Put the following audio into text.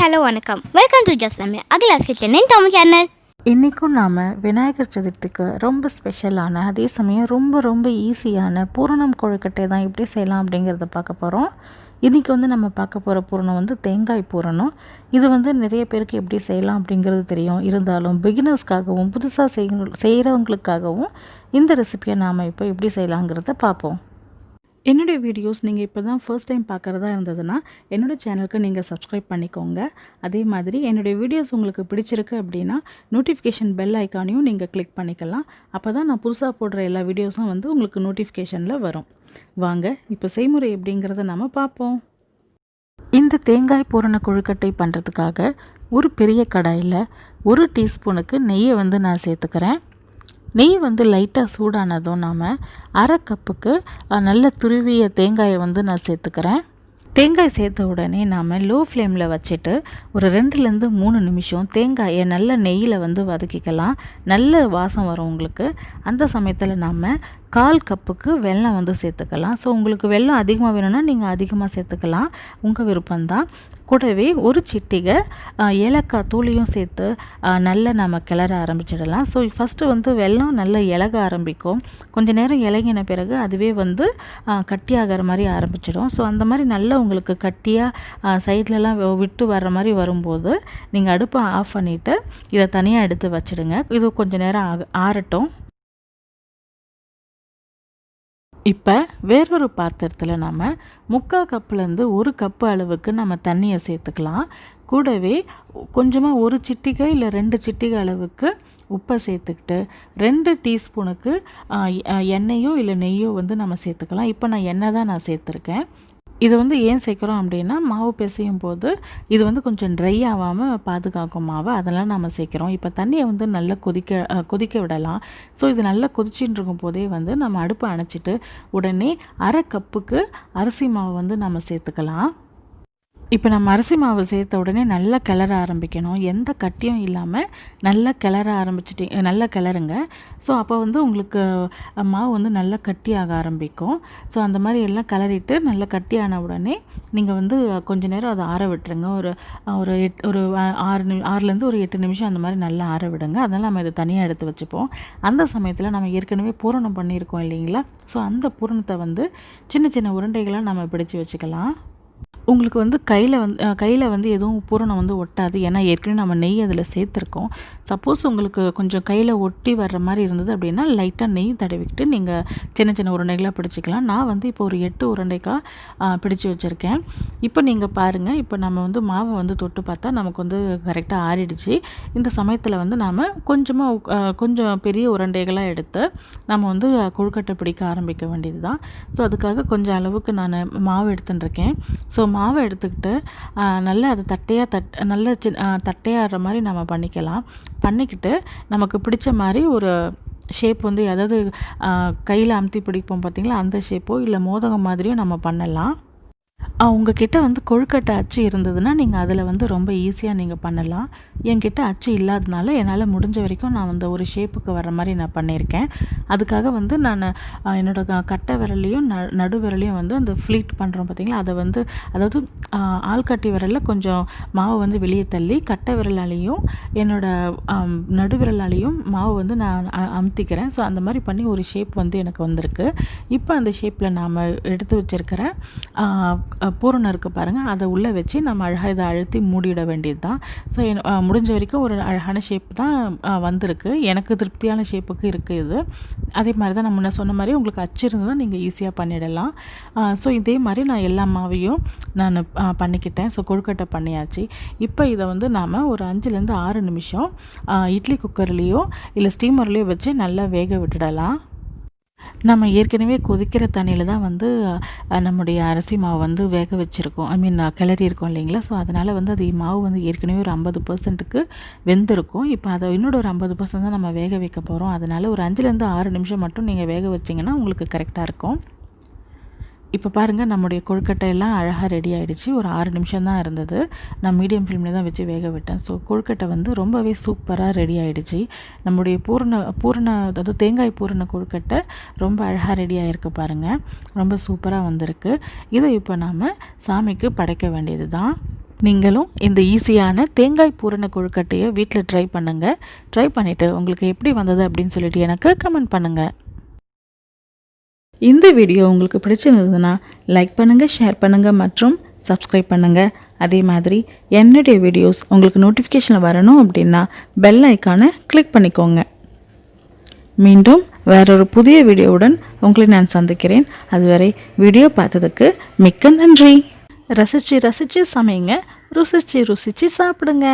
Hello வணக்கம், welcome to ஜஸ்லமே Akila's kitchen in Tamil channel. இன்றைக்கும் நாம் விநாயகர் சதுர்த்திக்கு ரொம்ப ஸ்பெஷலான, அதே சமயம் ரொம்ப ரொம்ப ஈஸியான பூரணம் கொழுக்கட்டை தான் எப்படி செய்யலாம் அப்படிங்கிறத பார்க்க போகிறோம். இன்றைக்கி நம்ம பார்க்க போகிற பூரணம் தேங்காய் பூரணம். இது நிறைய பேருக்கு எப்படி செய்யலாம் அப்படிங்கிறது தெரியும். இருந்தாலும் பிகினர்ஸ்க்காகவும் புதுசாக செய்கிறவங்களுக்காகவும் இந்த ரெசிபியை நாம் இப்போ எப்படி செய்யலாங்கிறத பார்ப்போம். என்னுடைய வீடியோஸ் நீங்கள் இப்போ தான் ஃபர்ஸ்ட் டைம் பார்க்குறதா இருந்ததுன்னா என்னோடய சேனலுக்கு நீங்கள் சப்ஸ்கிரைப் பண்ணிக்கோங்க. அதே மாதிரி என்னுடைய வீடியோஸ் உங்களுக்கு பிடிச்சிருக்கு அப்படின்னா நோட்டிஃபிகேஷன் பெல் ஐக்கானையும் நீங்கள் கிளிக் பண்ணிக்கலாம். அப்போ தான் நான் புதுசாக போடுற எல்லா வீடியோஸும் உங்களுக்கு நோட்டிஃபிகேஷனில் வரும். வாங்க இப்போ செய்முறை எப்படிங்கிறத நாம் பார்ப்போம். இந்த தேங்காய் பூரண கொழுக்கட்டை பண்ணுறதுக்காக ஒரு பெரிய கடாயில் 1 டீஸ்பூனுக்கு நெய்யை நான் சேர்த்துக்கிறேன். நெய் லைட்டாக சூடானதும் நாம் 1/2 கப்புக்கு நல்ல துருவிய தேங்காயை நான் சேர்த்துக்கிறேன். தேங்காய் சேர்த்த உடனே நாம் லோ ஃப்ளேமில் வச்சுட்டு ஒரு 2லேருந்து 3 நிமிஷம் தேங்காயை நல்ல நெய்யில் வதக்கிக்கலாம். நல்ல வாசம் வரும் உங்களுக்கு. அந்த சமயத்தில் நாம் 1/4 கப்புக்கு வெல்லம் சேர்த்துக்கலாம். ஸோ உங்களுக்கு வெல்லம் அதிகமாக வேணும்னா நீங்கள் அதிகமாக சேர்த்துக்கலாம், உங்கள் விருப்பம்தான். கூடவே ஒரு சிட்டிகை ஏலக்காய் தூளியும் சேர்த்து நல்லா நம்ம கிளற ஆரம்பிச்சிடலாம். ஸோ ஃபஸ்ட்டு வெல்லம் நல்லா இலக ஆரம்பிக்கும். கொஞ்சம் நேரம் இலகின பிறகு அதுவே கட்டியாகிற மாதிரி ஆரம்பிச்சிடும். ஸோ அந்த மாதிரி நல்லா உங்களுக்கு கட்டியாக சைட்லலாம் விட்டு வர்ற மாதிரி வரும்போது நீங்கள் அடுப்பை ஆஃப் பண்ணிவிட்டு இதை தனியாக எடுத்து வச்சுடுங்க. இது கொஞ்சம் நேரம் ஆறட்டும். இப்போ வேறொரு பாத்திரத்தில் நம்ம 3/4 கப்புலேருந்து 1 கப்பு அளவுக்கு நம்ம தண்ணியை சேர்த்துக்கலாம். கூடவே கொஞ்சமாக 1 சிட்டிகை இல்லை 2 சிட்டிகை அளவுக்கு உப்பை சேர்த்துக்கிட்டு 2 டீஸ்பூனுக்கு எண்ணெயோ இல்லை நெய்யோ நம்ம சேர்த்துக்கலாம். இப்போ நான் எண்ணெய் தான் சேர்த்துருக்கேன். இது ஏன் சேர்க்குறோம் அப்படின்னா மாவு பிசையும் போது இது கொஞ்சம் ட்ரை ஆகாமல் பாதுகாக்கும் மாவை, அதெல்லாம் நம்ம சேர்க்குறோம். இப்போ தண்ணியை நல்லா கொதிக்க விடலாம். ஸோ இது நல்லா கொதிச்சுட்டு இருக்கும் போதே நம்ம அடுப்பை அணைச்சிட்டு உடனே 1/2 கப்புக்கு அரிசி மாவு நம்ம சேர்த்துக்கலாம். இப்போ நம்ம அரிசி மாவு சேர்த்த உடனே நல்லா கிளற ஆரம்பிக்கணும். எந்த கட்டியும் இல்லாமல் நல்லா கிளற நல்லா கிளறுங்க. ஸோ அப்போ உங்களுக்கு மாவு நல்லா கட்டியாக ஆரம்பிக்கும். ஸோ அந்த மாதிரி எல்லாம் கிளறிட்டு நல்லா கட்டியான உடனே நீங்கள் கொஞ்ச நேரம் அதை ஆற விட்டுருங்க. ஒரு 6லேருந்து ஒரு 8 நிமிஷம் அந்த மாதிரி நல்லா ஆற விடுங்க. அதனால் நம்ம இதை தனியாக எடுத்து வச்சுப்போம். அந்த சமயத்தில் நம்ம ஏற்கனவே பூரணம் பண்ணியிருக்கோம் இல்லைங்களா? ஸோ அந்த பூரணத்தை சின்ன சின்ன உருண்டைகளாக நம்ம பிடிச்சி வச்சுக்கலாம். உங்களுக்கு கையில் எதுவும் பூரணம் ஒட்டாது. ஏன்னா ஏற்கனவே நம்ம நெய் அதில் சேர்த்துருக்கோம். சப்போஸ் உங்களுக்கு கொஞ்சம் கையில் ஒட்டி வர்ற மாதிரி இருந்தது அப்படின்னா லைட்டாக நெய் தடவிக்கிட்டு நீங்கள் சின்ன சின்ன உருண்டைகளாக பிடிச்சிக்கலாம். நான் இப்போ ஒரு 8 உருண்டைக்காக பிடிச்சி வச்சுருக்கேன். இப்போ நீங்கள் பாருங்கள், இப்போ நம்ம மாவை தொட்டு பார்த்தா நமக்கு கரெக்டாக ஆறிடுச்சு. இந்த சமயத்தில் நாம் கொஞ்சம் பெரிய உருண்டைகளாக எடுத்து நம்ம கொழுக்கட்டை பிடிக்க ஆரம்பிக்க வேண்டியது தான். ஸோ அதுக்காக கொஞ்சம் அளவுக்கு நான் மாவு எடுத்துட்டுருக்கேன். ஸோ மாவை எடுத்துக்கிட்டு நல்லா அது நல்ல தட்டையாடுற மாதிரி நம்ம பண்ணிக்கிட்டு நமக்கு பிடிச்ச மாதிரி ஒரு ஷேப் அதாவது கையில் அமுத்தி பிடிப்போம் பார்த்திங்களா, அந்த ஷேப்போ இல்லை மோதகம் மாதிரியும் நம்ம பண்ணலாம். உங்ககிட்ட கொழுக்கட்டை அச்சு இருந்ததுன்னா நீங்கள் அதில் ரொம்ப ஈஸியாக நீங்கள் பண்ணலாம். என்கிட்ட அச்சு இல்லாததுனால என்னால் முடிஞ்ச வரைக்கும் நான் ஒரு ஷேப்புக்கு வர மாதிரி நான் பண்ணியிருக்கேன். அதுக்காக நான் என்னோடய கட்டை விரலையும் நடு விரலையும் அந்த ஃப்ளீட் பண்ணுறோம் பார்த்திங்களா, அதை அதாவது ஆள்காட்டி விரலில் கொஞ்சம் மாவு வெளியே தள்ளி கட்டை விரலாலேயும் என்னோடய நடு விரலாலேயும் மாவு நான் அமுத்திக்கிறேன். ஸோ அந்த மாதிரி பண்ணி ஒரு ஷேப் எனக்கு வந்திருக்கு. இப்போ அந்த ஷேப்பில் நாம் எடுத்து வச்சுருக்கிற பூரணம் இருக்குது பாருங்கள், அதை உள்ளே வச்சு நம்ம அழகாக இதை அழுத்தி மூடிட வேண்டியது தான். ஸோ முடிஞ்ச வரைக்கும் ஒரு அழகான ஷேப் தான் வந்திருக்கு. எனக்கு திருப்தியான ஷேப்புக்கு இருக்குது இது. அதே மாதிரி தான் நான் முன்ன சொன்ன மாதிரி உங்களுக்கு அச்சு இருந்தால் நீங்கள் ஈஸியாக பண்ணிடலாம். ஸோ இதே மாதிரி நான் எல்லா மாவையும் நான் பண்ணிக்கிட்டேன். ஸோ கொழுக்கட்டை பண்ணியாச்சு. இப்போ இதை நாம் ஒரு 5லேருந்து 6 நிமிஷம் இட்லி குக்கர்லேயோ இல்லை ஸ்டீமர்லேயோ வச்சு நல்லா வேக விட்டுடலாம். நம்ம ஏற்கனவே கொதிக்கிற தண்ணியில் தான் நம்முடைய அரிசி மாவு வேக வச்சுருக்கோம், கிளறி இருக்கோம் இல்லைங்களா? ஸோ அதனால் அது மாவு ஏற்கனவே ஒரு 50%க்கு வெந்திருக்கும். இப்போ அதை இன்னொரு ஒரு 50% தான் நம்ம வேக வைக்க போகிறோம். அதனால் ஒரு 5லேருந்து 6 நிமிஷம் மட்டும் நீங்கள் வேக வச்சிங்கன்னா உங்களுக்கு கரெக்டாக இருக்கும். இப்போ பாருங்கள், நம்முடைய கொழுக்கட்டையெல்லாம் அழகாக ரெடி ஆகிடுச்சு. ஒரு 6 நிமிஷம் தான் இருந்தது. நான் மீடியம் ஃப்ளேமில் தான் வச்சு வேக விட்டேன். ஸோ கொழுக்கட்டை ரொம்பவே சூப்பராக ரெடி ஆகிடுச்சு. நம்முடைய அதாவது தேங்காய் பூரண கொழுக்கட்டை ரொம்ப அழகாக ரெடி ஆகிருக்கு பாருங்கள். ரொம்ப சூப்பராக வந்திருக்கு. இதை இப்போ நாம் சாமிக்கு படைக்க வேண்டியது தான். நீங்களும் இந்த ஈஸியான தேங்காய் பூரண கொழுக்கட்டையை வீட்டில் ட்ரை பண்ணுங்கள். ட்ரை பண்ணிவிட்டு உங்களுக்கு எப்படி வந்தது அப்படின்னு சொல்லிட்டு எனக்கு கமெண்ட் பண்ணுங்கள். இந்த வீடியோ உங்களுக்கு பிடிச்சிருந்ததுன்னா லைக் பண்ணுங்கள், ஷேர் பண்ணுங்கள் மற்றும் சப்ஸ்கிரைப் பண்ணுங்கள். அதே மாதிரி என்னுடைய வீடியோஸ் உங்களுக்கு நோட்டிஃபிகேஷனில் வரணும் அப்படின்னா பெல் ஐக்கானை கிளிக் பண்ணிக்கோங்க. மீண்டும் வேறொரு புதிய வீடியோவுடன் உங்களை நான் சந்திக்கிறேன். அதுவரை வீடியோ பார்த்ததுக்கு மிக்க நன்றி. ரசித்து ரசித்து சமைங்க, ருசித்து ருசித்து சாப்பிடுங்க.